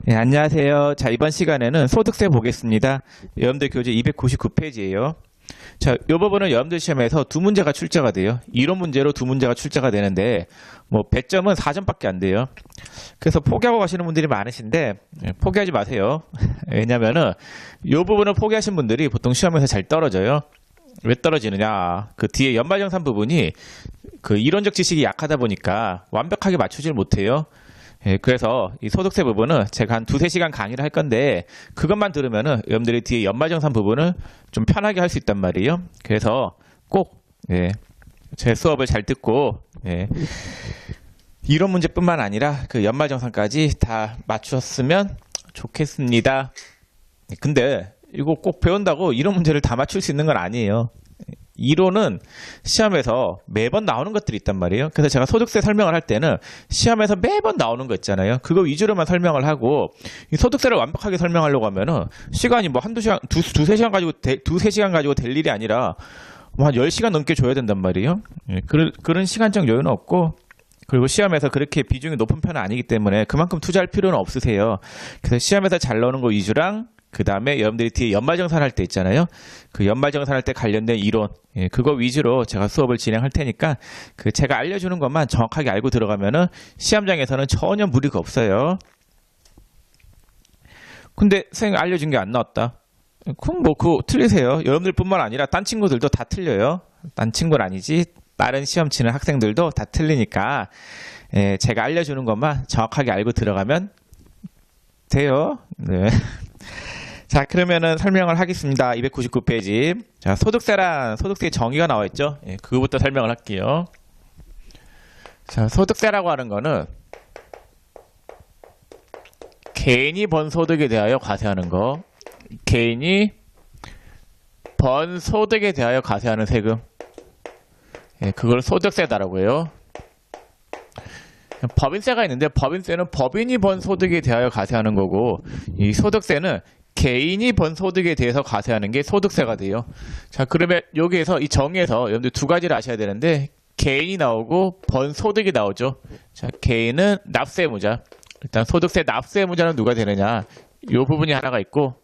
네, 안녕하세요. 자, 이번 시간에는 소득세 보겠습니다. 여러분들 교재 299페이지예요. 자, 이 부분은 여러분들 시험에서 두 문제가 출제가 돼요. 이론 문제로 두 문제가 출제가 되는데, 배점은 4점밖에 안 돼요. 그래서 포기하고 가시는 분들이 많으신데, 포기하지 마세요. 왜냐면은, 이 부분을 포기하신 분들이 보통 시험에서 잘 떨어져요. 왜 떨어지느냐. 그 뒤에 연말정산 부분이 그 이론적 지식이 약하다 보니까 완벽하게 맞추질 못해요. 그래서 이 소득세 부분은 제가 한 2-3시간 강의를 할 건데 그것만 들으면은 여러분들이 뒤에 연말정산 부분을 좀 편하게 할 수 있단 말이에요. 그래서 꼭 제 수업을 잘 듣고 이론 문제뿐만 아니라 그 연말정산까지 다 맞추셨으면 좋겠습니다. 근데 이거 꼭 배운다고 이론 문제를 다 맞출 수 있는 건 아니에요. 이론은 시험에서 매번 나오는 것들이 있단 말이에요. 그래서 제가 소득세 설명을 할 때는 시험에서 매번 나오는 거 있잖아요. 그거 위주로만 설명을 하고 이 소득세를 완벽하게 설명하려고 하면은 시간이 뭐 한두 시간, 두세 시간 가지고 두세 시간 가지고 될 일이 아니라 뭐 한 10시간 넘게 줘야 된단 말이에요. 그런 시간적 여유는 없고 그리고 시험에서 그렇게 비중이 높은 편은 아니기 때문에 그만큼 투자할 필요는 없으세요. 그래서 시험에서 잘 나오는 거 위주랑 그 다음에 여러분들이 뒤에 연말정산 할 때 있잖아요. 그 연말정산 할 때 관련된 이론, 그거 위주로 제가 수업을 진행할 테니까 그 제가 알려주는 것만 정확하게 알고 들어가면은 시험장에서는 전혀 무리가 없어요. 근데 선생님 알려준 게 안 나왔다. 그럼 그거 틀리세요. 여러분들뿐만 아니라 딴 친구들도 다 틀려요. 딴 친구는 아니지. 다른 시험 치는 학생들도 다 틀리니까 제가 알려주는 것만 정확하게 알고 들어가면 돼요. 네. 자, 그러면은 설명을 하겠습니다. 299페이지. 자, 소득세의 정의가 나와 있죠? 그거부터 설명을 할게요. 자, 소득세라고 하는 거는 개인이 번 소득에 대하여 과세하는 거. 개인이 번 소득에 대하여 과세하는 세금. 그걸 소득세다라고 해요. 법인세가 있는데 법인세는 법인이 번 소득에 대하여 과세하는 거고 이 소득세는 개인이 번 소득에 대해서 과세하는 게 소득세가 돼요. 자, 그러면 여기에서 이 정의에서 여러분들 두 가지를 아셔야 되는데 개인이 나오고 번 소득이 나오죠. 자, 개인은 납세의무자. 일단 소득세 납세의무자는 누가 되느냐? 이 부분이 하나가 있고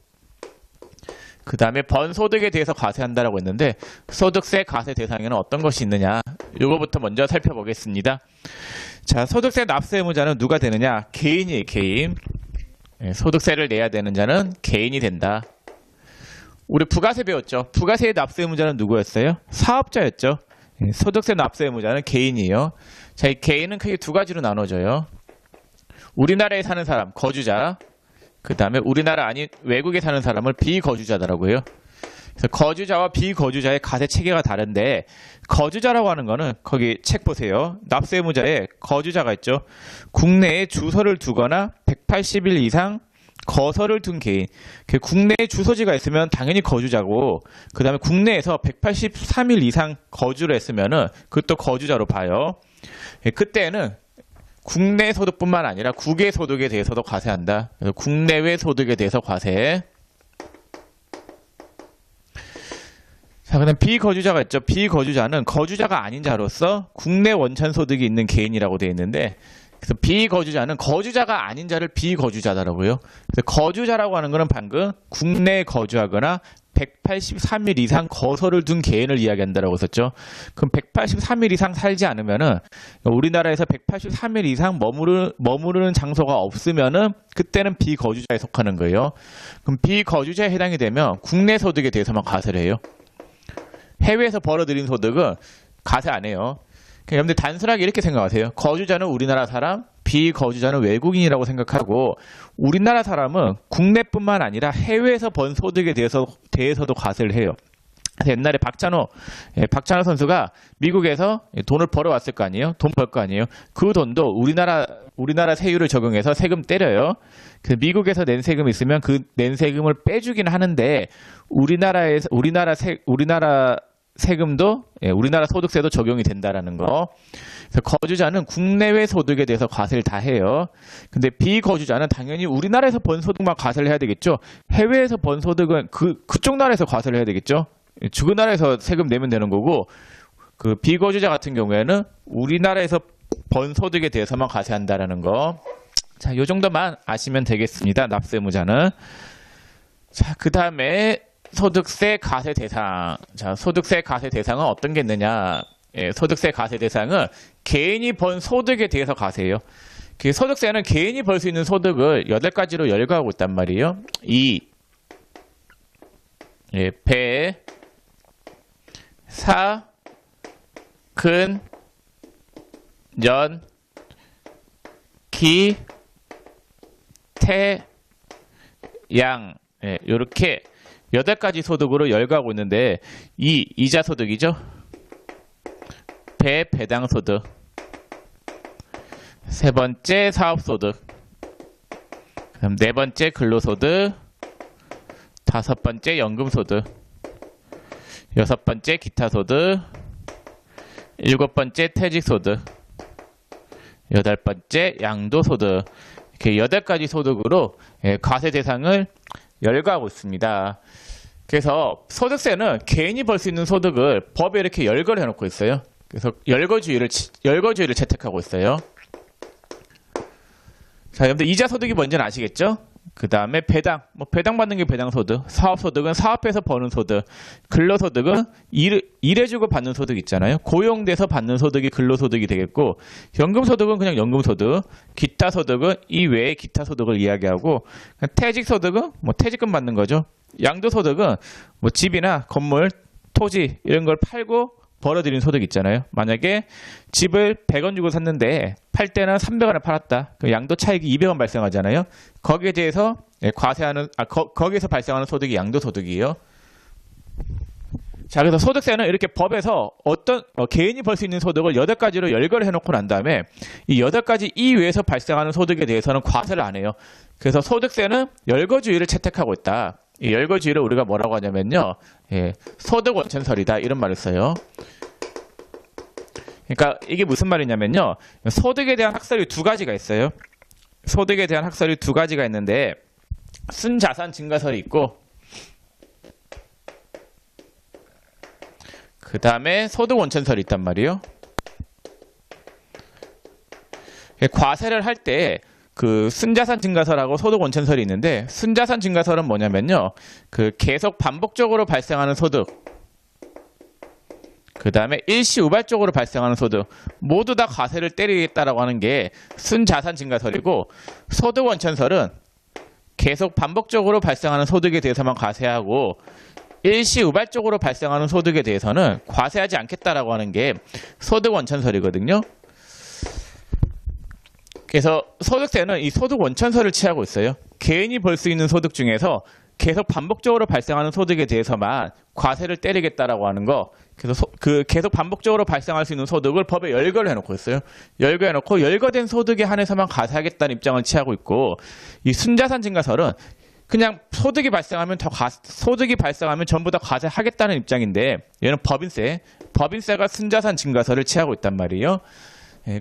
그 다음에 번 소득에 대해서 과세한다라고 했는데 소득세 과세 대상에는 어떤 것이 있느냐? 이거부터 먼저 살펴보겠습니다. 자, 소득세 납세의무자는 누가 되느냐? 개인이에요, 개인. 소득세를 내야 되는 자는 개인이 된다. 우리 부가세 배웠죠? 부가세의 납세의무자는 누구였어요? 사업자였죠? 소득세 납세의무자는 개인이에요. 자, 이 개인은 크게 두 가지로 나눠져요. 우리나라에 사는 사람, 거주자. 그 다음에 우리나라 아닌 외국에 사는 사람을 비거주자라고 해요. 그래서 거주자와 비거주자의 과세 체계가 다른데 거주자라고 하는 거는 거기 책 보세요. 납세의무자에 거주자가 있죠. 국내에 주소를 두거나 180일 이상 거서를 둔 개인. 국내에 주소지가 있으면 당연히 거주자고 그 다음에 국내에서 183일 이상 거주를 했으면은 그것도 거주자로 봐요. 그때는 국내 소득뿐만 아니라 국외 소득에 대해서도 과세한다. 그래서 국내외 소득에 대해서 과세. 자, 그다음 비거주자가 있죠. 비거주자는 거주자가 아닌 자로서 국내 원천 소득이 있는 개인이라고 되어 있는데, 그래서 비거주자는 거주자가 아닌 자를 비거주자다라고요. 그래서 거주자라고 하는 것은 방금 국내에 거주하거나 183일 이상 거서를 둔 개인을 이야기한다라고 했었죠. 그럼 183일 이상 살지 않으면은 우리나라에서 183일 이상 머무르는 장소가 없으면은 그때는 비거주자에 속하는 거예요. 그럼 비거주자에 해당이 되면 국내 소득에 대해서만 과세를 해요. 해외에서 벌어들인 소득은 과세 안 해요. 여러분들 단순하게 이렇게 생각하세요. 거주자는 우리나라 사람, 비거주자는 외국인이라고 생각하고 우리나라 사람은 국내뿐만 아니라 해외에서 번 소득에 대해서도 과세를 해요. 그래서 옛날에 박찬호 선수가 미국에서 돈을 벌어왔을 거 아니에요? 돈 벌 거 아니에요? 그 돈도 우리나라 세율을 적용해서 세금 때려요. 그 미국에서 낸 세금 있으면 그 낸 세금을 빼주긴 하는데 우리나라 세금도 우리나라 소득세도 적용이 된다라는 거. 그래서 거주자는 국내외 소득에 대해서 과세를 다 해요. 근데 비거주자는 당연히 우리나라에서 번 소득만 과세를 해야 되겠죠. 해외에서 번 소득은 그쪽 나라에서 과세를 해야 되겠죠. 그 나라에서 세금 내면 되는 거고 그 비거주자 같은 경우에는 우리나라에서 번 소득에 대해서만 과세한다라는 거. 자, 요 정도만 아시면 되겠습니다. 납세무자는. 자, 그 다음에 소득세 과세 대상. 자, 소득세 과세 대상은 어떤 게 있느냐? 예, 소득세 과세 대상은 개인이 번 소득에 대해서 과세해요. 그 소득세는 개인이 벌 수 있는 소득을 8가지로 열거하고 있단 말이에요. 예, 배, 사, 근, 연, 기, 태, 양. 예, 요렇게 8가지 소득으로 열거하고 있는데, 이자 소득이죠. 배당 소득. 세 번째 사업 소득. 그럼 네 번째 근로소득. 다섯 번째 연금 소득. 여섯 번째 기타 소득. 일곱 번째 퇴직 소득. 여덟 번째 양도 소득. 이렇게 8가지 소득으로 과세 대상을 열거하고 있습니다. 그래서 소득세는 개인이 벌 수 있는 소득을 법에 이렇게 열거를 해놓고 있어요. 그래서 열거주의를 채택하고 있어요. 자, 여러분들 이자 소득이 뭔지는 아시겠죠? 그 다음에 배당, 배당 받는 게 배당 소득, 사업 소득은 사업에서 버는 소득, 근로 소득은 일해주고 받는 소득 있잖아요. 고용돼서 받는 소득이 근로 소득이 되겠고, 연금 소득은 그냥 연금 소득, 기타 소득은 이 외의 기타 소득을 이야기하고, 퇴직 소득은 퇴직금 받는 거죠. 양도 소득은 집이나 건물, 토지 이런 걸 팔고 벌어들인 소득 있잖아요. 만약에 집을 100원 주고 샀는데 팔 때는 300원에 팔았다. 그 양도 차익이 200원 발생하잖아요. 거기에 대해서 과세하는 거기에서 발생하는 소득이 양도 소득이에요. 자, 그래서 소득세는 이렇게 법에서 어떤 개인이 벌 수 있는 소득을 8가지로 열거를 해놓고 난 다음에 이 8가지 이외에서 발생하는 소득에 대해서는 과세를 안 해요. 그래서 소득세는 열거주의를 채택하고 있다. 이 열거주의를 우리가 뭐라고 하냐면요, 소득 원천설이다 이런 말을 써요. 그러니까 이게 무슨 말이냐면요, 소득에 대한 학설이 2가지가 있어요. 소득에 대한 학설이 2가지가 있는데 순자산 증가설이 있고, 그 다음에 소득 원천설이 있단 말이에요. 과세를 할 때 그 순자산 증가설하고 소득 원천설이 있는데, 순자산 증가설은 뭐냐면요, 그 계속 반복적으로 발생하는 소득, 그 다음에 일시우발적으로 발생하는 소득 모두 다 과세를 때리겠다라고 하는 게 순자산 증가설이고, 소득 원천설은 계속 반복적으로 발생하는 소득에 대해서만 과세하고 일시우발적으로 발생하는 소득에 대해서는 과세하지 않겠다라고 하는 게 소득 원천설이거든요. 그래서 소득세는 이 소득 원천설을 취하고 있어요. 개인이 벌 수 있는 소득 중에서 계속 반복적으로 발생하는 소득에 대해서만 과세를 때리겠다라고 하는 거. 그래서 그 계속 반복적으로 발생할 수 있는 소득을 법에 열거를 해놓고 있어요. 열거해놓고 열거된 소득에 한해서만 과세하겠다는 입장을 취하고 있고, 이 순자산 증가설은 그냥 소득이 발생하면 전부 다 과세하겠다는 입장인데, 얘는 법인세가 순자산 증가설을 취하고 있단 말이에요.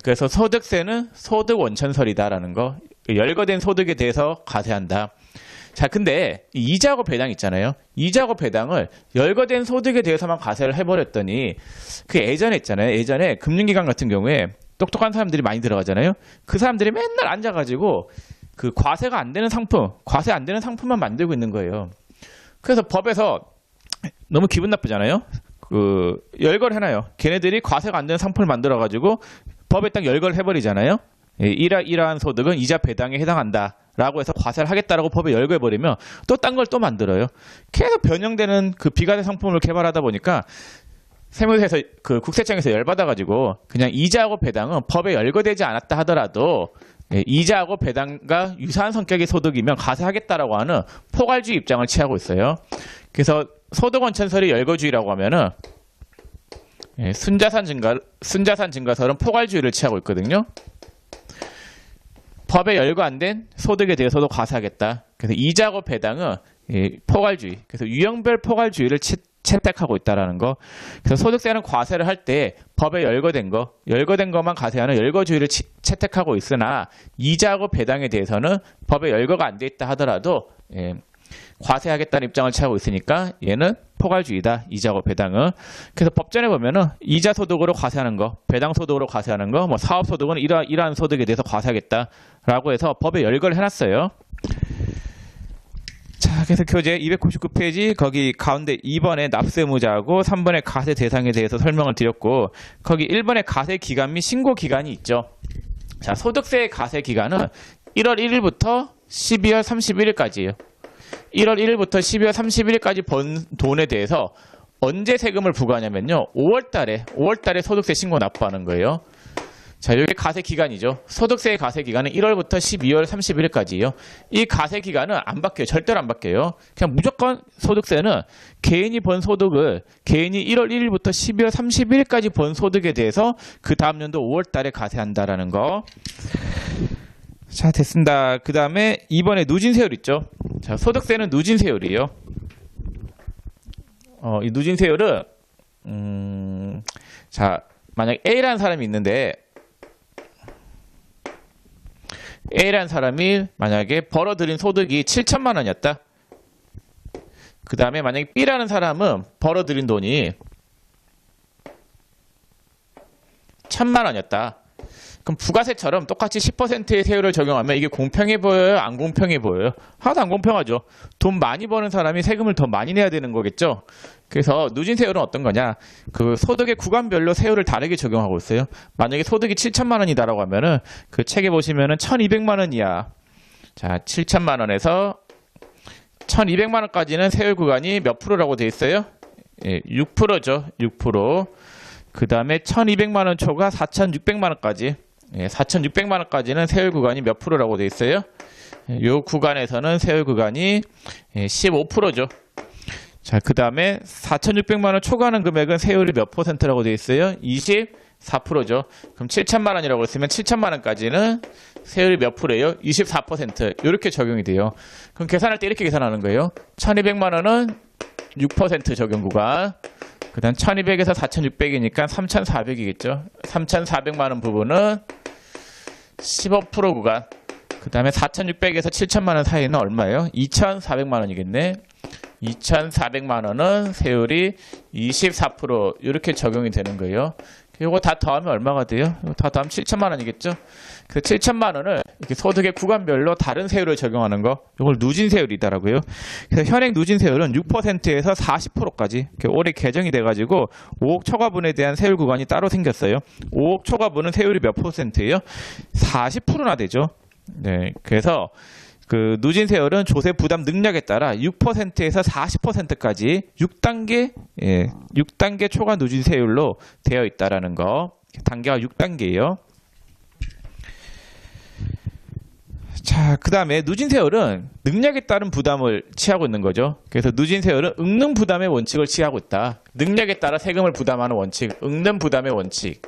그래서 소득세는 소득 원천설이다라는 거, 열거된 소득에 대해서 과세한다. 자, 근데 이자하고 배당 있잖아요. 이자하고 배당을 열거된 소득에 대해서만 과세를 해버렸더니, 그 예전에 있잖아요. 예전에 금융기관 같은 경우에 똑똑한 사람들이 많이 들어가잖아요. 그 사람들이 맨날 앉아가지고 그 과세 안 되는 상품만 만들고 있는 거예요. 그래서 법에서 너무 기분 나쁘잖아요. 그 열거를 해놔요. 걔네들이 과세가 안 되는 상품을 만들어가지고 법에 딱 열거를 해버리잖아요. 이러한 소득은 이자 배당에 해당한다라고 해서 과세를 하겠다라고 법에 열거해버리면 또 딴 걸 또 만들어요. 계속 변형되는 그 비과세 상품을 개발하다 보니까 세무서에서 그 국세청에서 열받아가지고 그냥 이자하고 배당은 법에 열거되지 않았다 하더라도 이자하고 배당과 유사한 성격의 소득이면 과세하겠다라고 하는 포괄주의 입장을 취하고 있어요. 그래서 소득 원천설이 열거주의라고 하면은 순자산 증가설은 포괄주의를 취하고 있거든요. 법에 열거 안 된 소득에 대해서도 과세하겠다. 그래서 이자하고 배당은 포괄주의, 그래서 유형별 포괄주의를 채택하고 있다라는 거. 그래서 소득세는 과세를 할 때 법에 열거된 것만 과세하는 열거주의를 채택하고 있으나, 이자하고 배당에 대해서는 법에 열거가 안 돼 있다 하더라도 과세하겠다는 입장을 취하고 있으니까 얘는 포괄주의다. 이자고 배당은. 그래서 법전에 보면은 이자 소득으로 과세하는 거, 배당 소득으로 과세하는 거, 뭐 사업 소득은 이러한 소득에 대해서 과세하겠다라고 해서 법에 열거를 해놨어요. 자, 그래서 교재 299페이지 거기 가운데 2번에 납세 의무자하고 3번의 과세 대상에 대해서 설명을 드렸고, 거기 1번의 과세 기간 및 신고 기간이 있죠. 자, 소득세의 과세 기간은 1월 1일부터 12월 31일까지예요. 1월 1일부터 12월 31일까지 번 돈에 대해서 언제 세금을 부과하냐면요. 5월 달에 소득세 신고 납부하는 거예요. 자, 이게 과세 기간이죠. 소득세의 과세 기간은 1월부터 12월 31일까지예요. 이 과세 기간은 안 바뀌어요. 절대로 안 바뀌어요. 그냥 무조건 소득세는 개인이 번 소득을 개인이 1월 1일부터 12월 31일까지 번 소득에 대해서 그 다음 연도 5월 달에 과세한다라는 거. 자, 됐습니다. 그 다음에 이번에 누진세율 있죠. 자, 소득세는 누진세율이에요. 이 누진세율은 자, 만약 A라는 사람이 있는데 A라는 사람이 만약에 벌어들인 소득이 7천만 원이었다. 그 다음에 만약에 B라는 사람은 벌어들인 돈이 1,000만 원이었다. 그럼 부가세처럼 똑같이 10%의 세율을 적용하면 이게 공평해 보여요? 안 공평해 보여요? 하나도 안 공평하죠. 돈 많이 버는 사람이 세금을 더 많이 내야 되는 거겠죠. 그래서 누진세율은 어떤 거냐? 그 소득의 구간별로 세율을 다르게 적용하고 있어요. 만약에 소득이 7천만 원이다라고 하면은 그 책에 보시면은 1,200만 원이야. 자, 7천만 원에서 1,200만 원까지는 세율 구간이 몇 프로라고 돼 있어요? 예, 6%죠. 6%. 그 다음에 1,200만 원 초과 4,600만 원까지. 예, 4,600만 원까지는 세율 구간이 몇 프로라고 돼 있어요? 이 구간에서는 세율 구간이 15%죠. 자, 그 다음에 4,600만 원 초과하는 금액은 세율이 몇 %라고 돼 있어요? 24%죠. 그럼 7천만 원이라고 했으면 7천만 원까지는 세율이 몇 %예요? 24%. 이렇게 적용이 돼요. 그럼 계산할 때 이렇게 계산하는 거예요. 1,200만 원은 6% 적용 구간. 그 다음 1200에서 4600이니까 3400이겠죠. 3400만 원 부분은 15% 구간. 그 다음에 4600에서 7000만 원 사이는 얼마예요? 2400만 원이겠네. 2400만 원은 세율이 24% 이렇게 적용이 되는 거예요. 이거 다 더하면 얼마가 돼요? 이거 다 더하면 7천만 원이겠죠? 그 7천만 원을 이렇게 소득의 구간별로 다른 세율을 적용하는 거, 이걸 누진세율이다라고요. 그래서 현행 누진세율은 6%에서 40%까지 올해 개정이 돼가지고 5억 초과분에 대한 세율 구간이 따로 생겼어요. 5억 초과분은 세율이 몇 %예요? 40%나 되죠. 네, 그래서 그 누진세율은 조세 부담 능력에 따라 6%에서 40%까지 6단계, 6단계 초과 누진세율로 되어 있다라는 거. 단계가 6단계예요. 자, 그 다음에 누진세율은 능력에 따른 부담을 취하고 있는 거죠. 그래서 누진세율은 응능 부담의 원칙을 취하고 있다. 능력에 따라 세금을 부담하는 원칙, 응능 부담의 원칙.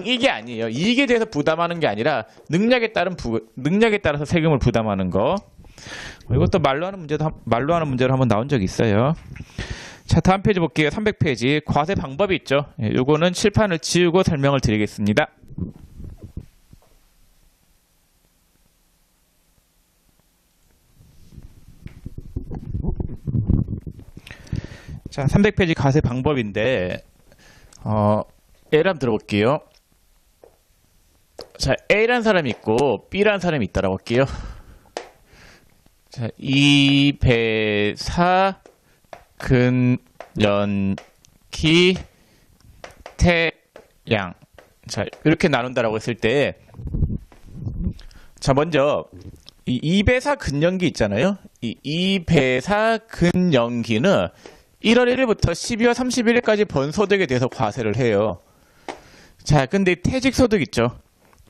이게 아니에요. 이익에 대해서 부담하는 게 아니라 능력에 따라서 세금을 부담하는 거. 이것도 말로 하는 문제로 한번 나온 적이 있어요. 자, 다음 페이지 볼게요. 300페이지. 과세 방법이 있죠. 요거는 칠판을 지우고 설명을 드리겠습니다. 자, 300페이지 과세 방법인데 A를 한번 들어볼게요. 자, A라는 사람이 있고 B라는 사람이 있다라고 할게요. 자, 이배사 근연기 태양. 자, 이렇게 나눈다라고 했을 때, 자, 먼저 이 이배사 근연기 있잖아요. 이 이배사 근연기는 1월 1일부터 12월 31일까지 번 소득에 대해서 과세를 해요. 자, 근데 퇴직소득 있죠.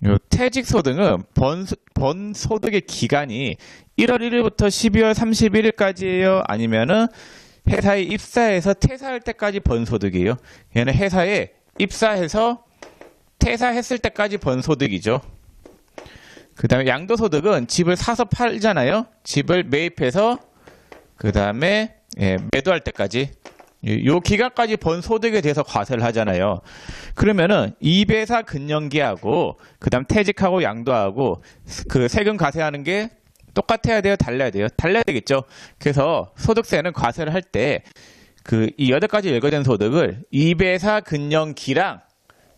요 퇴직소득은 번 소득의 기간이 1월 1일부터 12월 31일까지예요? 아니면은 회사에 입사해서 퇴사할 때까지 번 소득이에요? 얘는 회사에 입사해서 퇴사했을 때까지 번 소득이죠. 그 다음에 양도소득은 집을 사서 팔잖아요. 집을 매입해서 그 다음에 매도할 때까지 요 기간까지 번 소득에 대해서 과세를 하잖아요. 그러면은 이배사 근연기하고 그다음 퇴직하고 양도하고 그 세금 과세하는 게 똑같아야 돼요? 달라야 돼요? 달라야 되겠죠. 그래서 소득세는 과세를 할 때 이 8가지 일거된 소득을 2배사 근영기랑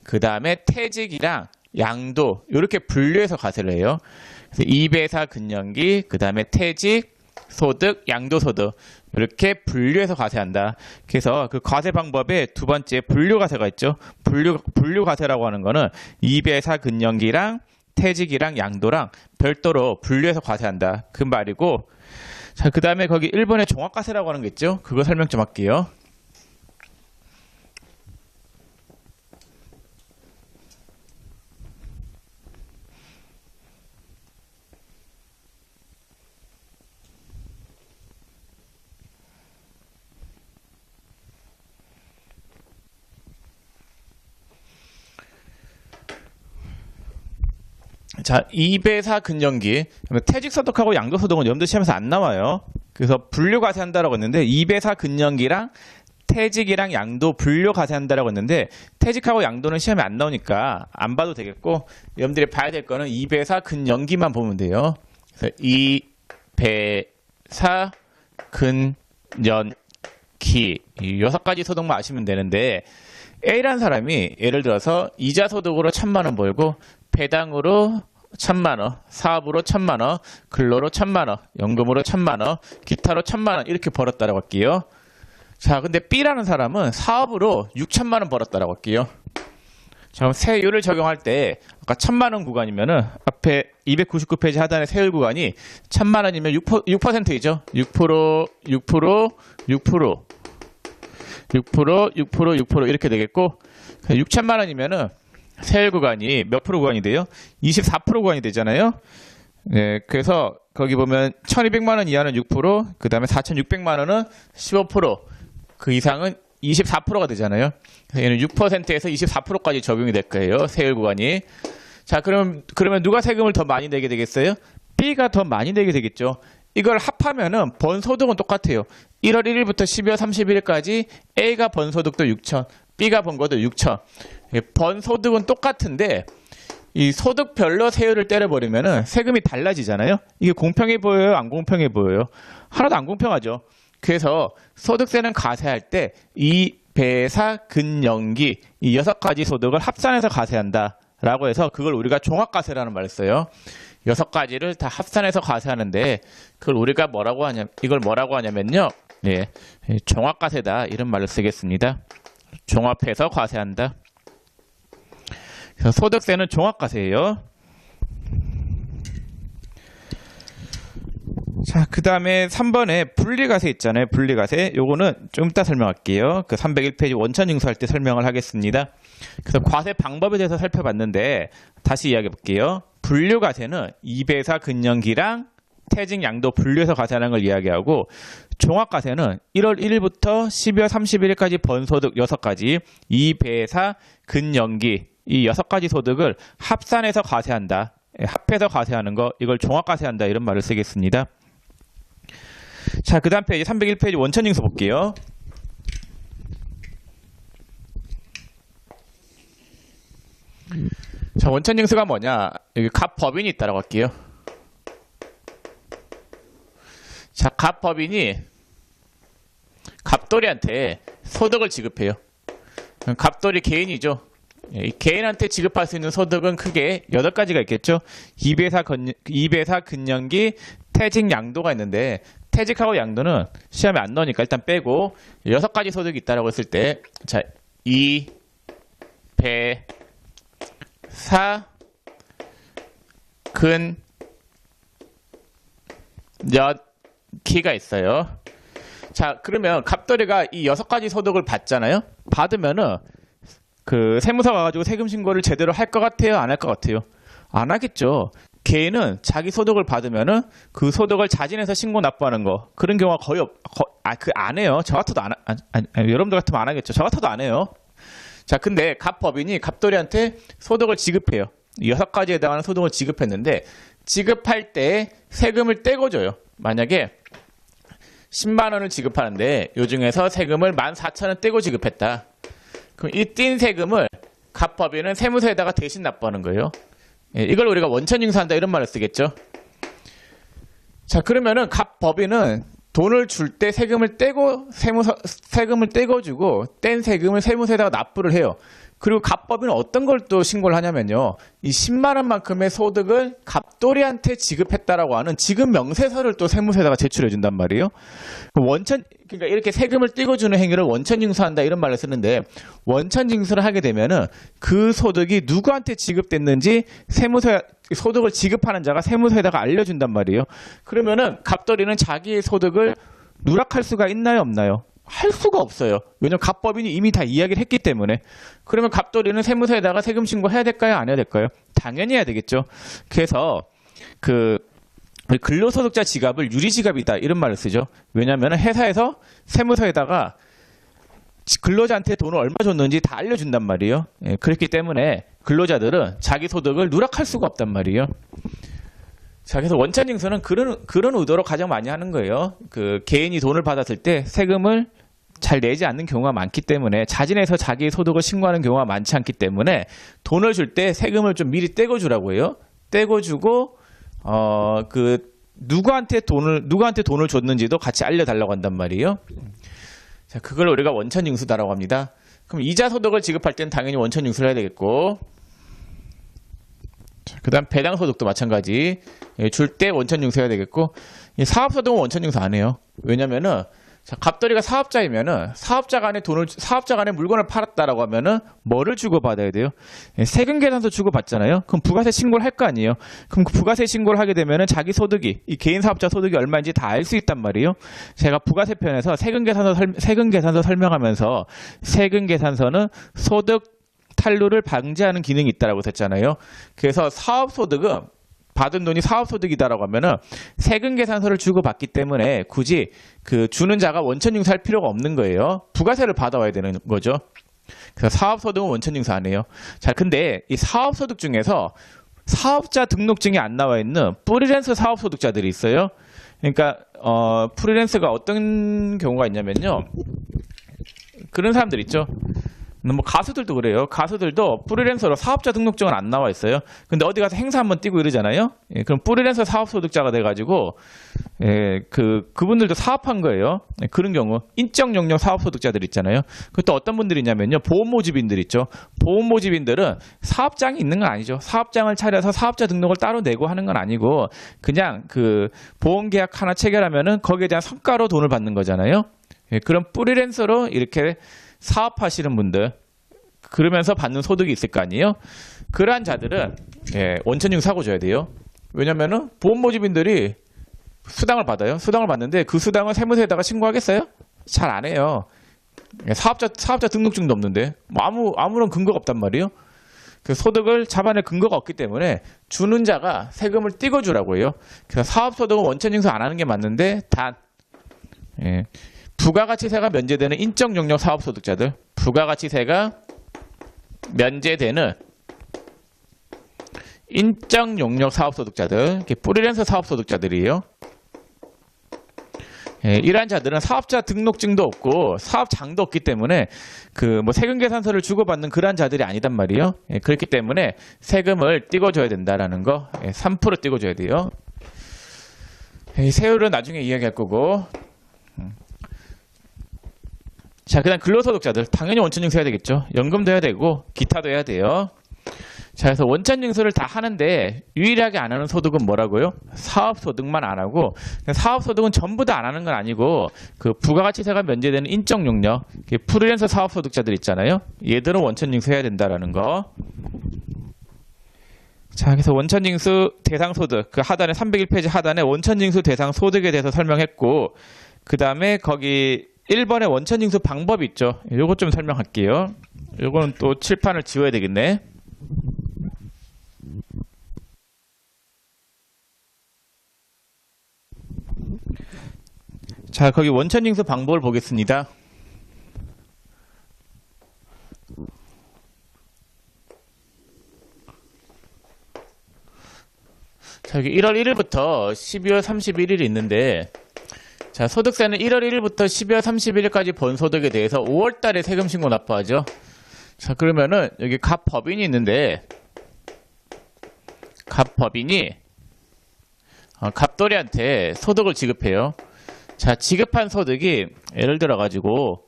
그 다음에 퇴직이랑 양도 이렇게 분류해서 과세를 해요. 그래서 2배사 근영기, 그 다음에 퇴직, 소득, 양도소득 이렇게 분류해서 과세한다. 그래서 그 과세 방법에 두 번째 분류과세가 있죠. 분류과세라고 하는 거는 2배사 근영기랑 퇴직이랑 양도랑 별도로 분류해서 과세한다. 그 말이고, 자, 그 다음에 거기 1번에 종합과세라고 하는 게 있죠. 그거 설명 좀 할게요. 자, 2배사 근영기. 퇴직소득하고 양도소득은 여러분들 시험에서 안 나와요. 그래서 분류과세한다라고 했는데 2배사 근영기랑 퇴직이랑 양도 분류과세한다라고 했는데 퇴직하고 양도는 시험에 안 나오니까 안 봐도 되겠고 여러분들이 봐야 될 거는 2배사 근영기만 보면 돼요. 그래서 2배사 근영기 이 6가지 소득만 아시면 되는데 A라는 사람이 예를 들어서 이자 소득으로 1,000만 원 벌고 배당으로 1,000만 원, 사업으로 1,000만 원, 근로로 1,000만 원, 연금으로 1,000만 원, 기타로 1,000만 원 이렇게 벌었다라고 할게요. 자, 근데 B라는 사람은 사업으로 6,000만 원 벌었다라고 할게요. 자, 그럼 세율을 적용할 때 아까 1,000만 원 구간이면은 앞에 299페이지 하단의 세율 구간이 1,000만 원이면 6%이죠. 6%, 6%, 6%, 6%, 6%, 6% 이렇게 되겠고 6,000만 원이면은 세율 구간이 몇 프로 구간이 돼요? 24% 구간이 되잖아요. 네, 그래서 거기 보면 1,200만 원 이하는 6%, 그 다음에 4,600만 원은 15%, 그 이상은 24%가 되잖아요. 그래서 얘는 6%에서 24%까지 적용이 될 거예요. 세율 구간이. 자, 그러면 누가 세금을 더 많이 내게 되겠어요? B가 더 많이 내게 되겠죠. 이걸 합하면은 번 소득은 똑같아요. 1월 1일부터 12월 31일까지 A가 번 소득도 6천, B가 번 것도 6천. 번 소득은 똑같은데 이 소득별로 세율을 때려버리면은 세금이 달라지잖아요. 이게 공평해 보여요? 안 공평해 보여요? 하나도 안 공평하죠. 그래서 소득세는 과세할 때 이 배사 근영기 이 6가지 소득을 합산해서 과세한다 라고 해서 그걸 우리가 종합과세라는 말을 써요. 6가지를 다 합산해서 과세하는데 그걸 우리가 이걸 뭐라고 하냐면요. 네, 종합과세다 이런 말을 쓰겠습니다. 종합해서 과세한다. 그래서 소득세는 종합과세예요. 자, 그 다음에 3번에 분리과세 있잖아요. 분리과세. 요거는 좀 이따 설명할게요. 그 301페이지 원천징수할 때 설명을 하겠습니다. 그래서 과세 방법에 대해서 살펴봤는데 다시 이야기해 볼게요. 분류과세는 2배사 근영기랑 퇴직 양도 분류해서 과세하는 걸 이야기하고 종합과세는 1월 1일부터 12월 31일까지 번 소득 6가지 2배사 근영기 이 6가지 소득을 합산해서 과세한다. 합해서 과세하는 거 이걸 종합과세한다 이런 말을 쓰겠습니다. 자, 그 다음 페이지 301페이지 원천징수 볼게요. 자, 원천징수가 뭐냐? 여기 갑법인이 있다라고 할게요. 자, 갑법인이 갑돌이한테 소득을 지급해요. 갑돌이 개인이죠. 이 개인한테 지급할 수 있는 소득은 크게 8가지가 있겠죠. 2배사 근영기, 퇴직, 양도가 있는데 퇴직하고 양도는 시험에 안 나오니까 일단 빼고 6가지 소득이 있다라고 했을 때 자, 2배사 근영기가 있어요. 자, 그러면 갑돌이가 이 6가지 소득을 받잖아요. 받으면은 그 세무서 가가지고 세금 신고를 제대로 할 것 같아요? 안 할 것 같아요? 안 하겠죠. 개인은 자기 소득을 받으면은 그 소득을 자진해서 신고 납부하는 거 그런 경우가 거의 안 해요. 저 같아도 여러분들 같으면 안 하겠죠. 저 같아도 안 해요. 자, 근데 갑법인이 갑돌이한테 소득을 지급해요. 6가지에 해당하는 소득을 지급했는데 지급할 때 세금을 떼고 줘요. 만약에 10만 원을 지급하는데 요 중에서 세금을 14,000원 떼고 지급했다. 그럼 이 뗀 세금을 갑법인은 세무서에다가 대신 납부하는 거예요. 예, 이걸 우리가 원천징수한다 이런 말을 쓰겠죠. 자, 그러면은 갑 법인은 돈을 줄 때 세금을 떼고 세금을 떼고 뗀 세금을 세무서에다가 납부를 해요. 그리고 갑법인은 어떤 걸 또 신고를 하냐면요. 이 10만 원만큼의 소득을 갑돌이한테 지급했다라고 하는 지급 명세서를 또 세무서에다가 제출해 준단 말이에요. 그러니까 이렇게 세금을 떼고주는 행위를 원천징수한다 이런 말을 쓰는데 원천징수를 하게 되면은 그 소득이 누구한테 지급됐는지 소득을 지급하는 자가 세무서에다가 알려준단 말이에요. 그러면은 갑돌이는 자기의 소득을 누락할 수가 있나요, 없나요? 할 수가 없어요. 왜냐면 갑법인이 이미 다 이야기를 했기 때문에. 그러면 갑돌이는 세무서에다가 세금 신고해야 될까요? 안 해야 될까요? 당연히 해야 되겠죠. 그래서 근로소득자 지갑을 유리지갑이다 이런 말을 쓰죠. 왜냐하면 회사에서 세무서에다가 근로자한테 돈을 얼마 줬는지 다 알려준단 말이에요. 예, 그렇기 때문에 근로자들은 자기 소득을 누락할 수가 없단 말이에요. 자, 그래서 원천징수는 그런 의도로 가장 많이 하는 거예요. 개인이 돈을 받았을 때 세금을 잘 내지 않는 경우가 많기 때문에 자진해서 자기 소득을 신고하는 경우가 많지 않기 때문에 돈을 줄 때 세금을 좀 미리 떼고 주라고 해요. 떼고 주고 누구한테 돈을 줬는지도 같이 알려달라고 한단 말이에요. 자, 그걸 우리가 원천징수다라고 합니다. 그럼 이자 소득을 지급할 때는 당연히 원천징수를 해야 되겠고, 그 다음 배당소득도 마찬가지. 줄 때 원천징수 해야 되겠고, 사업소득은 원천징수 안 해요. 왜냐면은, 자, 갑돌이가 사업자이면은, 사업자 간에 물건을 팔았다라고 하면은, 뭐를 주고받아야 돼요? 세금계산서 주고받잖아요? 그럼 부가세 신고를 할 거 아니에요? 그럼 그 부가세 신고를 하게 되면은 자기 소득이, 이 개인 사업자 소득이 얼마인지 다 알 수 있단 말이에요? 제가 부가세 편에서 세금계산서 설명하면서, 세금계산서는 소득 탈루를 방지하는 기능이 있다라고 했잖아요. 그래서 사업소득은 받은 돈이 사업소득이다라고 하면은 세금계산서를 주고받기 때문에 굳이 주는 자가 원천징수할 필요가 없는 거예요. 부가세를 받아와야 되는 거죠. 그래서 사업소득은 원천징수 안 해요. 자, 근데 이 사업소득 중에서 사업자 등록증이 안 나와 있는 프리랜서 사업소득자들이 있어요. 그러니까 프리랜서가 어떤 경우가 있냐면요. 그런 사람들 있죠. 뭐 가수들도 그래요. 가수들도 프리랜서로 사업자 등록증은 안 나와 있어요. 근데 어디 가서 행사 한번 뛰고 이러잖아요. 예, 그럼 프리랜서 사업소득자가 돼가지고 그분들도 사업한 거예요. 예, 그런 경우 인적 영역 사업소득자들 있잖아요. 그것도 어떤 분들이 있냐면요. 보험모집인들 있죠. 보험모집인들은 사업장이 있는 건 아니죠. 사업장을 차려서 사업자 등록을 따로 내고 하는 건 아니고 그냥 보험계약 하나 체결하면은 거기에 대한 성과로 돈을 받는 거잖아요. 예, 그럼 프리랜서로 이렇게 사업하시는 분들 그러면서 받는 소득이 있을 거 아니에요. 그러한 자들은 원천징수 하고 줘야 돼요. 왜냐면은 보험모집인들이 수당을 받아요. 수당을 받는데 그 수당을 세무서에다가 신고하겠어요? 잘 안 해요. 사업자 등록증도 없는데 아무런 근거가 없단 말이에요. 그 소득을 잡아낼 근거가 없기 때문에 주는 자가 세금을 떼고 주라고 해요. 그래서 사업소득은 원천징수 안 하는 게 맞는데 단 부가가치세가 면제되는 인적 영역 사업소득자들, 부가가치세가 면제되는 인적 영역 사업소득자들, 프리랜서 사업소득자들이에요. 이러한 자들은 사업자 등록증도 없고 사업장도 없기 때문에 세금계산서를 주고받는 그러한 자들이 아니단 말이에요. 그렇기 때문에 세금을 떼고줘야 된다라는 거, 3% 떼고줘야 돼요. 세율은 나중에 이야기할 거고. 자, 그 다음 근로소득자들 당연히 원천징수 해야 되겠죠. 연금도 해야 되고 기타도 해야 돼요. 자, 그래서 원천징수를 다 하는데 유일하게 안 하는 소득은 뭐라고요? 사업소득만 안 하고, 사업소득은 전부 다 안 하는 건 아니고 부가가치세가 면제되는 인적 영역 프리랜서 사업소득자들 있잖아요. 얘들은 원천징수 해야 된다라는 거. 자, 그래서 원천징수 대상소득 하단에 301페이지 하단에 원천징수 대상 소득에 대해서 설명했고, 그 다음에 거기 1번에 원천징수 방법이 있죠. 요거 좀 설명할게요. 요거는 또 칠판을 지워야 되겠네. 자, 거기 원천징수 방법을 보겠습니다. 자, 여기 1월 1일부터 12월 31일이 있는데, 자, 소득세는 1월 1일부터 12월 31일까지 번 소득에 대해서 5월 달에 세금 신고 납부하죠. 자, 그러면은 여기 갑법인이 있는데, 갑법인이 갑돌이한테 소득을 지급해요. 자, 지급한 소득이 예를 들어 가지고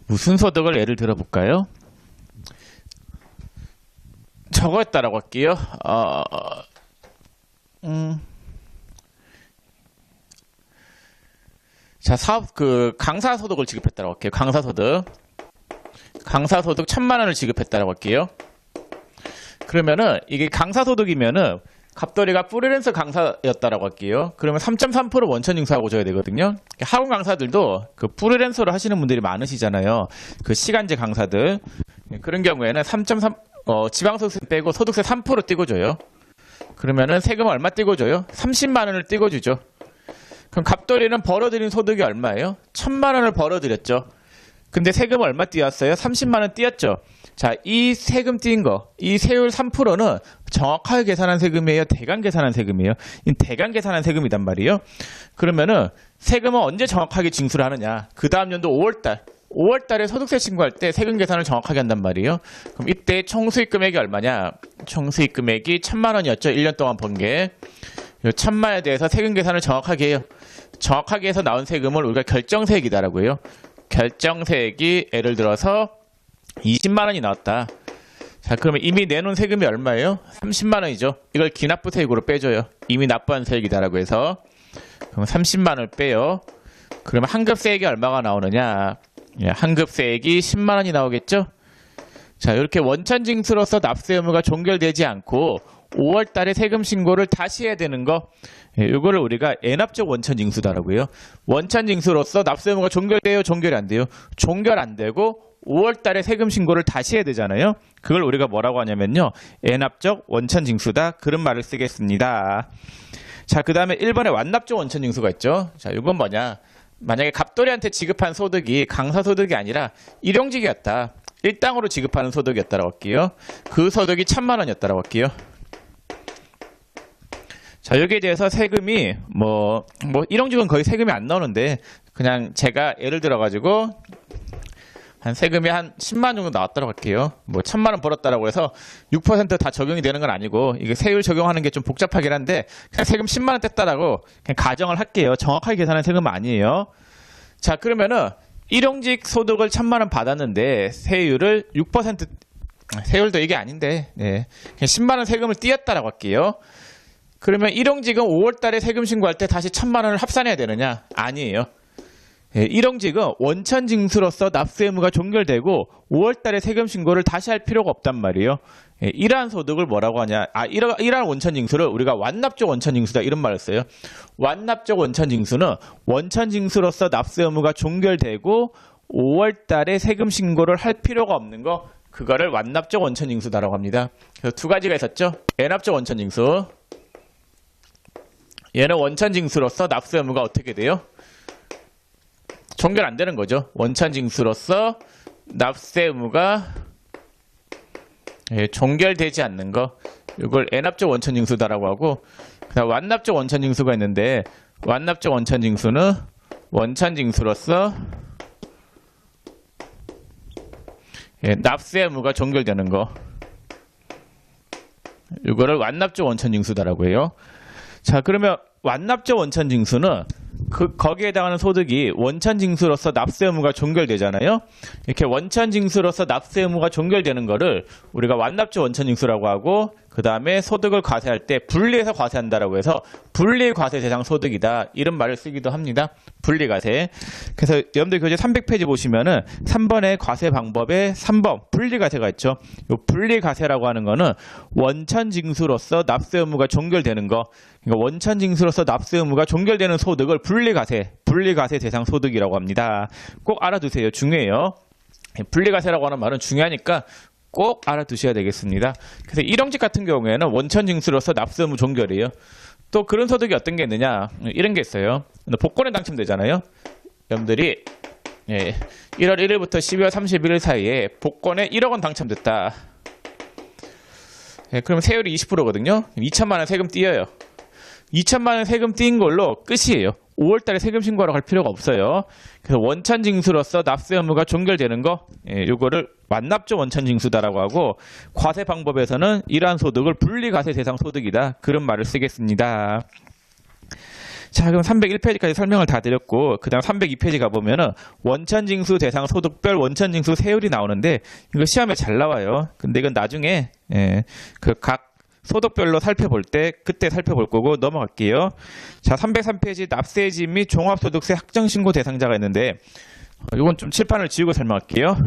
무슨 소득을 예를 들어 볼까요? 저거였다라고 할게요. 자, 강사 소득을 지급했다라고 할게요. 강사 소득 1,000만 원을 지급했다라고 할게요. 그러면은 이게 강사 소득이면은 갑돌이가 프리랜서 강사였다라고 할게요. 그러면 3.3% 원천 징수하고 줘야 되거든요. 학원 강사들도 그 프리랜서로 하시는 분들이 많으시잖아요. 그 시간제 강사들. 그런 경우에는 3.3 지방소득세 빼고 소득세 3% 띄고줘요. 그러면은 세금 얼마 띄고줘요? 30만 원을 띄고주죠. 그럼 갑돌이는 벌어들인 소득이 얼마예요? 1,000만 원을 벌어들였죠. 근데 세금 얼마 띄었어요? 30만 원 띄었죠. 자, 이 세금 띄인 거, 이 세율 3%는 정확하게 계산한 세금이에요? 대강 계산한 세금이에요? 이 대강 계산한 세금이단 말이에요. 그러면은 세금은 언제 정확하게 징수를 하느냐? 그 다음 연도 5월달에 소득세 신고할 때 세금 계산을 정확하게 한단 말이에요. 그럼 이때 총수익 금액이 얼마냐? 총수익 금액이 1,000만 원이었죠. 1년 동안 번 게. 1,000만 원에 대해서 세금 계산을 정확하게 해요. 정확하게 해서 나온 세금을 우리가 결정세액이다라고 해요. 결정세액이 예를 들어서 20만 원이 나왔다. 자, 그러면 이미 내놓은 세금이 얼마예요? 30만 원이죠. 이걸 기납부세액으로 빼줘요. 이미 납부한 세액이다라고 해서. 그럼 30만 원을 빼요. 그러면 환급세액이 얼마가 나오느냐? 환급세액이 10만 원이 나오겠죠? 자, 이렇게 원천징수로서 납세 의무가 종결되지 않고 5월 달에 세금 신고를 다시 해야 되는 거, 이거를 우리가 애납적 원천징수다라고 해요. 원천징수로서 납세 의무가 종결돼요? 종결이 안 돼요? 종결 안 되고 5월 달에 세금 신고를 다시 해야 되잖아요. 그걸 우리가 뭐라고 하냐면요, 애납적 원천징수다, 그런 말을 쓰겠습니다. 자, 그 다음에 1번에 완납적 원천징수가 있죠. 자, 이건 뭐냐? 만약에 갑돌이한테 지급한 소득이 강사소득이 아니라 일용직이었다. 일당으로 지급하는 소득이었다라고 할게요. 그 소득이 1,000만 원이었다라고 할게요. 자, 여기에 대해서 세금이 일용직은 거의 세금이 안 나오는데, 그냥 제가 예를 들어가지고 세금이 한 10만 원 정도 나왔다고 할게요. 1,000만 원 벌었다라고 해서 6% 다 적용이 되는 건 아니고, 이게 세율 적용하는 게 좀 복잡하긴 한데, 그냥 세금 10만 원 뗐다라고 그냥 가정을 할게요. 정확하게 계산한 세금은 아니에요. 자, 그러면은 일용직 소득을 1,000만 원 받았는데 세율을 6%, 세율도 이게 아닌데, 그냥 10만 원 세금을 띄었다라고 할게요. 그러면 일용직은 5월 달에 세금 신고할 때 다시 1,000만 원을 합산해야 되느냐? 아니에요. 일용직은 원천징수로서 납세 의무가 종결되고 5월 달에 세금 신고를 다시 할 필요가 없단 말이에요. 이러한 소득을 뭐라고 하냐? 이러한 원천징수를 우리가 완납적 원천징수다, 이런 말을 써요. 완납적 원천징수는 원천징수로서 납세 의무가 종결되고 5월 달에 세금 신고를 할 필요가 없는 거, 그거를 완납적 원천징수다라고 합니다. 그래서 두 가지가 있었죠. 애납적 원천징수. 얘는 원천징수로서 납세 의무가 어떻게 돼요? 종결 안 되는 거죠. 원천징수로서 납세 의무가 종결되지 않는 거, 이걸 애납적 원천징수다라고 하고, 그다음 완납적 원천징수가 있는데, 완납적 원천징수는 원천징수로서 납세 의무가 종결되는 거, 이거를 완납적 원천징수다라고 해요. 자, 그러면 완납적 원천징수는 거기에 해당하는 소득이 원천징수로서 납세 의무가 종결되잖아요. 이렇게 원천징수로서 납세 의무가 종결되는 거를 우리가 완납적 원천징수라고 하고, 그 다음에 소득을 과세할 때 분리해서 과세한다라고 해서 분리과세 대상 소득이다, 이런 말을 쓰기도 합니다. 분리과세. 그래서 여러분들 교재 300페이지 보시면은 3번의 과세 방법에 3번 분리과세가 있죠. 이 분리과세라고 하는 거는 원천징수로서 납세 의무가 종결되는 거, 그러니까 원천징수로서 납세 의무가 종결되는 소득을 분리과세 대상 소득이라고 합니다. 꼭 알아두세요. 중요해요. 분리과세라고 하는 말은 중요하니까 꼭 알아두셔야 되겠습니다. 그래서 일용직 같은 경우에는 원천징수로서 납세 의무 종결이에요. 또 그런 소득이 어떤 게 있느냐, 이런 게 있어요. 복권에 당첨되잖아요. 여러분들이 1월 1일부터 12월 31일 사이에 복권에 1억 원 당첨됐다. 그럼 세율이 20%거든요. 2천만 원 세금 띄어요. 2천만 원 세금 띄인 걸로 끝이에요. 5월달에 세금 신고하러 갈 필요가 없어요. 그래서 원천징수로서 납세 의무가 종결되는 거, 요거를 완납조 원천징수다라고 하고, 과세 방법에서는 이러한 소득을 분리과세 대상 소득이다, 그런 말을 쓰겠습니다. 자, 그럼 301페이지까지 설명을 다 드렸고, 그 다음 302페이지 가보면은 원천징수 대상 소득별 원천징수 세율이 나오는데, 이거 시험에 잘 나와요. 근데 이건 나중에 그 각 소득별로 살펴볼 때 그때 살펴볼 거고, 넘어갈게요. 자, 303페이지 납세지 및 종합소득세 확정신고 대상자가 있는데, 이건 좀 칠판을 지우고 설명할게요.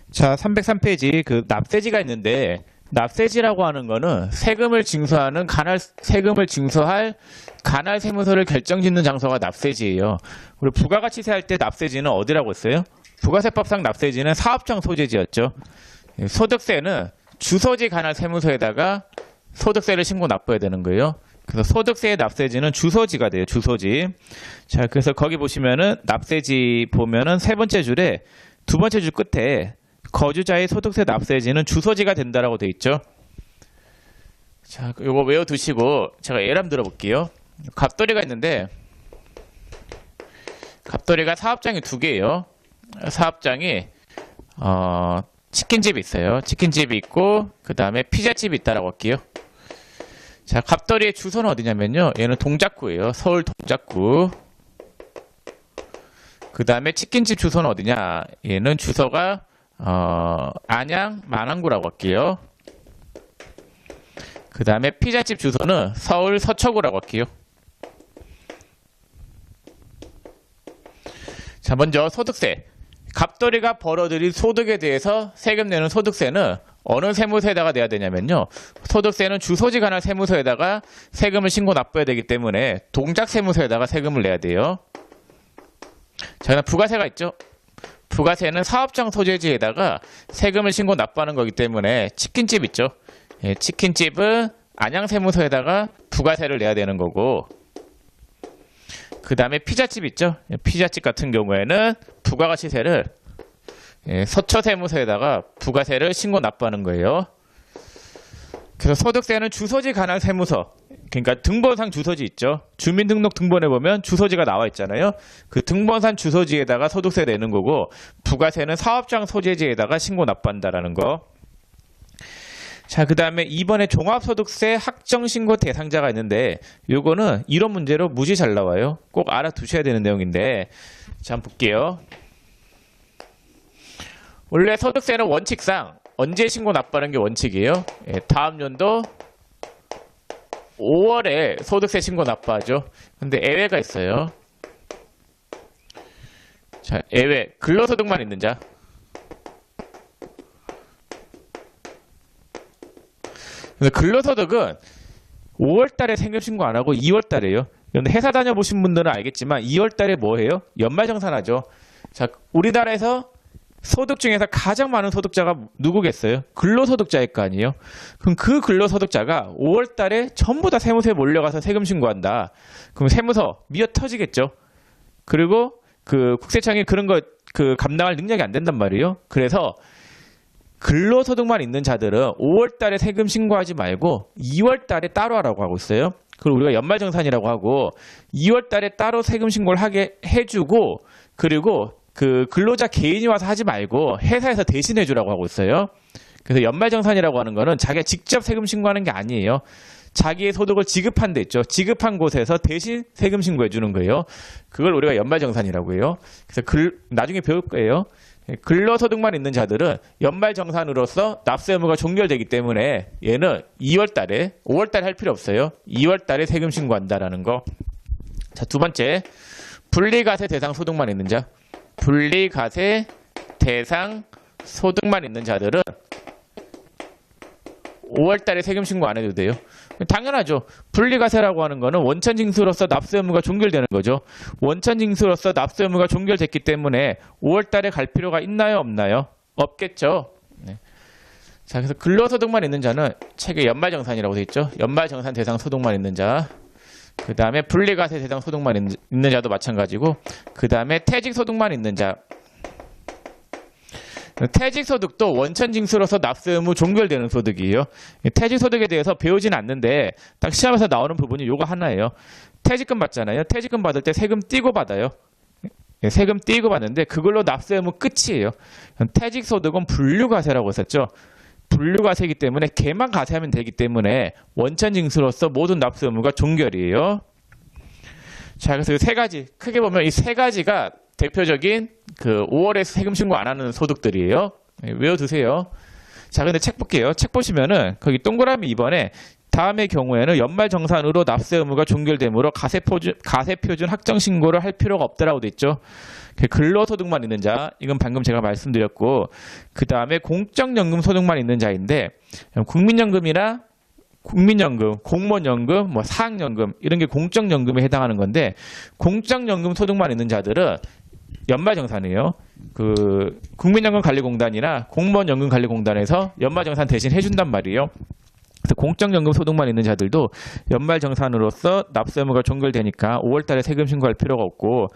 자, 303페이지 그 납세지가 있는데, 납세지라고 하는 거는 세금을 징수할 관할 세무서를 결정짓는 장소가 납세지예요. 우리 부가가치세 할 때 납세지는 어디라고 했어요? 부가세법상 납세지는 사업장 소재지였죠. 소득세는 주소지 관할 세무서에다가 소득세를 신고 납부해야 되는 거예요. 그래서 소득세의 납세지는 주소지가 돼요. 주소지. 자, 그래서 거기 보시면은 납세지 보면은 세 번째 줄에 두 번째 줄 끝에 거주자의 소득세 납세지는 주소지가 된다라고 돼 있죠. 자, 요거 외워두시고 제가 예를 들어 볼게요. 갑돌이가 있는데, 갑돌이가 사업장이 두 개예요. 사업장이 치킨집이 있어요. 치킨집이 있고 그 다음에 피자집이 있다라고 할게요. 자, 갑돌이의 주소는 어디냐면요, 얘는 동작구예요. 서울 동작구. 그 다음에 치킨집 주소는 어디냐, 얘는 주소가 안양 만안구라고 할게요. 그 다음에 피자집 주소는 서울 서초구라고 할게요. 자, 먼저 소득세. 갑돌이가 벌어들인 소득에 대해서 세금 내는 소득세는 어느 세무서에다가 내야 되냐면요, 소득세는 주소지 관할 세무서에다가 세금을 신고 납부해야 되기 때문에 동작 세무서에다가 세금을 내야 돼요. 자, 그다음 부가세가 있죠. 부가세는 사업장 소재지에다가 세금을 신고 납부하는 거기 때문에 치킨집 있죠. 치킨집은 안양세무서에다가 부가세를 내야 되는 거고, 그 다음에 피자집 있죠. 피자집 같은 경우에는 부가가치세를 서초세무서에다가 부가세를 신고 납부하는 거예요. 그래서 소득세는 주소지 관할 세무서, 그러니까 등본상 주소지 있죠. 주민등록 등본에 보면 주소지가 나와 있잖아요. 그 등본상 주소지에다가 소득세 내는 거고, 부가세는 사업장 소재지에다가 신고 납부한다라는 거. 자, 그 다음에 2번에 종합소득세 확정신고 대상자가 있는데, 요거는 이런 문제로 무지 잘 나와요. 꼭 알아두셔야 되는 내용인데, 자, 한번 볼게요. 원래 소득세는 원칙상 언제 신고 납부하는 게 원칙이에요? 다음 연도 5월에 소득세 신고 납부하죠. 근데 예외가 있어요. 자, 예외. 근로소득만 있는 자. 근데 근로소득은 5월달에 세금 신고 안 하고 2월달에요. 그런데 회사 다녀보신 분들은 알겠지만 2월달에 뭐 해요? 연말정산하죠. 자, 우리나라에서 소득 중에서 가장 많은 소득자가 누구겠어요? 근로소득자일 거 아니에요? 그럼 그 근로소득자가 5월달에 전부 다 세무서에 몰려가서 세금 신고한다. 그럼 세무서 미어 터지겠죠. 그리고 그 국세청이 그런 거 감당할 능력이 안 된단 말이에요. 그래서 근로소득만 있는 자들은 5월달에 세금 신고하지 말고 2월달에 따로 하라고 하고 있어요. 그걸 우리가 연말정산이라고 하고, 2월달에 따로 세금 신고를 하게 해주고, 그리고 그 근로자 개인이 와서 하지 말고 회사에서 대신해 주라고 하고 있어요. 그래서 연말정산이라고 하는 거는 자기가 직접 세금 신고하는 게 아니에요. 자기의 소득을 지급한 데 있죠. 지급한 곳에서 대신 세금 신고해 주는 거예요. 그걸 우리가 연말정산이라고 해요. 그래서 나중에 배울 거예요. 근로소득만 있는 자들은 연말정산으로서 납세 의무가 종결되기 때문에 얘는 2월달에, 5월달에 할 필요 없어요. 2월달에 세금 신고한다라는 거. 자, 두 번째, 분리과세 대상 소득만 있는 자. 분리과세 대상 소득만 있는 자들은 5월달에 세금 신고 안 해도 돼요. 당연하죠. 분리과세라고 하는 거는 원천징수로서 납세 의무가 종결되는 거죠. 원천징수로서 납세 의무가 종결됐기 때문에 5월달에 갈 필요가 있나요, 없나요? 없겠죠. 네. 자, 그래서 근로소득만 있는 자는 책에 연말정산이라고 되어 있죠. 연말정산 대상 소득만 있는 자. 그 다음에 분리과세 대상 소득만 있는 자도 마찬가지고, 그 다음에 퇴직소득만 있는 자. 퇴직소득도 원천징수로서 납세 의무 종결되는 소득이에요. 퇴직소득에 대해서 배우진 않는데 딱 시험에서 나오는 부분이 요거 하나예요. 퇴직금 받잖아요. 퇴직금 받을 때 세금 띄고 받아요. 세금 띄고 받는데 그걸로 납세 의무 끝이에요. 퇴직소득은 분류과세라고 했었죠. 분류과세이기 때문에 걔만 과세하면 되기 때문에 원천징수로서 모든 납세 의무가 종결이에요. 자, 그래서 이 세 가지, 크게 보면 이 세 가지가 대표적인 그 5월에 세금 신고 안 하는 소득들이에요. 외워두세요. 자, 근데 책 볼게요. 책 보시면은 거기 동그라미 2번에 다음의 경우에는 연말정산으로 납세 의무가 종결되므로 가세표준 확정 신고를 할 필요가 없다라고 돼 있죠. 근로소득만 있는 자, 이건 방금 제가 말씀드렸고, 그 다음에 공적연금 소득만 있는 자인데, 국민연금이나 국민연금, 공무원연금, 뭐 사학연금 이런 게 공적연금에 해당하는 건데, 공적연금 소득만 있는 자들은 연말정산이에요. 그 국민연금관리공단이나 공무원연금관리공단에서 연말정산 대신 해준단 말이에요. 그래서 공적연금 소득만 있는 자들도 연말정산으로서 납세 의무가 종결되니까 5월달에 세금 신고할 필요가 없고,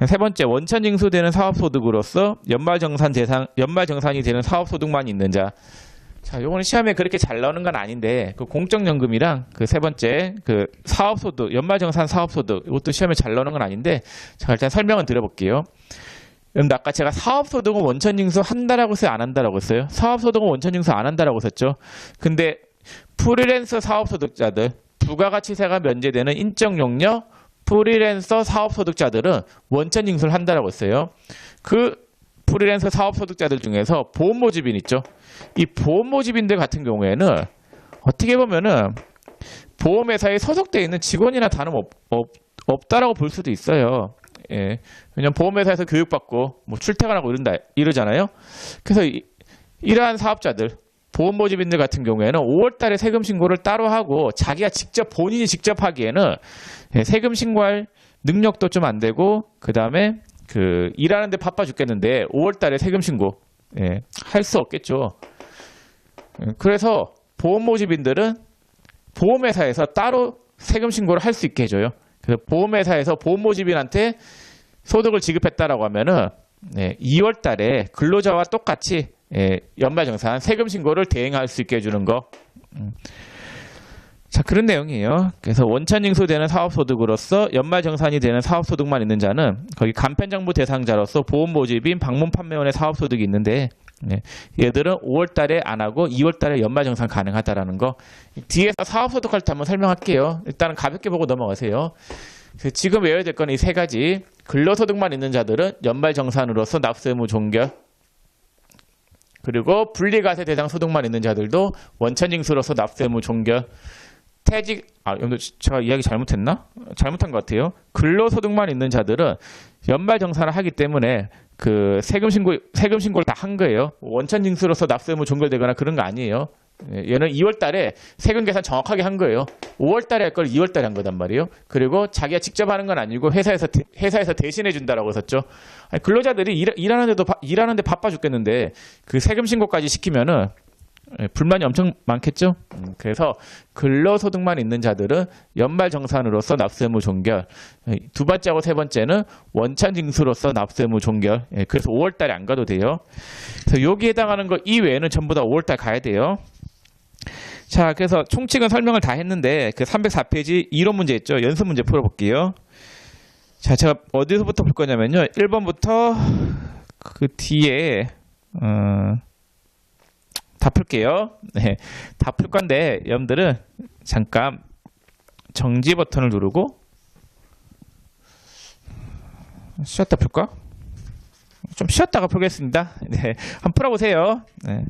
세 번째 원천징수되는 사업소득으로서 연말정산이 되는 사업소득만 있는 자. 자, 요거는 시험에 그렇게 잘 나오는 건 아닌데 그 공적연금이랑 그 세 번째 그 사업소득, 연말정산 사업소득 이것도 시험에 잘 나오는 건 아닌데 제가 일단 설명을 드려볼게요. 그럼 아까 제가 사업소득은 원천징수 한다라고 했어요, 안 한다라고 했어요? 사업소득은 원천징수 안 한다라고 했었죠. 근데 프리랜서 사업소득자들, 부가가치세가 면제되는 인적용역 프리랜서 사업소득자들은 원천징수를 한다라고 했어요. 그 프리랜서 사업소득자들 중에서 보험모집인 있죠. 이 보험모집인들 같은 경우에는 어떻게 보면은 보험회사에 소속되어 있는 직원이나 다름없다라고 볼 수도 있어요. 예. 왜냐면 보험회사에서 교육받고 뭐 출퇴근하고 이러잖아요. 그래서 이러한 사업자들, 보험모집인들 같은 경우에는 5월달에 세금 신고를 따로 하고 자기가 본인이 직접 하기에는 세금 신고할 능력도 좀 안 되고 그 다음에 그 일하는데 바빠 죽겠는데 5월달에 세금 신고 할 수 없겠죠. 그래서 보험모집인들은 보험회사에서 따로 세금 신고를 할 수 있게 해줘요. 그래서 보험회사에서 보험모집인한테 소득을 지급했다라고 하면은 2월달에 근로자와 똑같이 연말정산 세금 신고를 대행할 수 있게 해주는 거. 자, 그런 내용이에요. 그래서 원천징수되는 사업소득으로서 연말정산이 되는 사업소득만 있는 자는 거기 간편정부 대상자로서 보험모집인 방문판매원의 사업소득이 있는데 얘들은 5월달에 안 하고 2월달에 연말정산 가능하다라는 거. 뒤에서 사업소득 할 때 한번 설명할게요. 일단은 가볍게 보고 넘어가세요. 그래서 지금 외워야 될 건 이 세 가지. 근로소득만 있는 자들은 연말정산으로서 납세 의무 종결. 그리고 분리과세 대상 소득만 있는 자들도 원천징수로서 납세 의무 종결. 제가 이야기 잘못했나? 잘못한 것 같아요. 근로소득만 있는 자들은 연말정산을 하기 때문에 그 세금 신고를 다 한 거예요. 원천징수로서 납세 의무 종결되거나 그런 거 아니에요. 얘는 2월달에 세금 계산 정확하게 한 거예요. 5월달에 할 걸 2월달에 한 거단 말이에요. 그리고 자기가 직접 하는 건 아니고 회사에서 대신해 준다라고 했었죠. 아니, 근로자들이 일하는데 바빠 죽겠는데 그 세금 신고까지 시키면은 불만이 엄청 많겠죠. 그래서 근로소득만 있는 자들은 연말정산으로서 납세 의무 종결. 두 번째하고 세 번째는 원천징수로서 납세 의무 종결. 그래서 5월달에 안 가도 돼요. 그래서 여기에 해당하는 거 이외에는 전부 다 5월달 가야 돼요. 자, 그래서 총칙은 설명을 다 했는데 그 304페이지 이론 문제 있죠. 연습 문제 풀어볼게요. 자, 제가 어디서부터 풀 거냐면요. 1번부터 그 뒤에 다 풀게요. 네, 다 풀 건데 여러분들은 잠깐 정지 버튼을 누르고 쉬었다 풀까? 좀 쉬었다가 풀겠습니다. 네, 한번 풀어보세요. 네.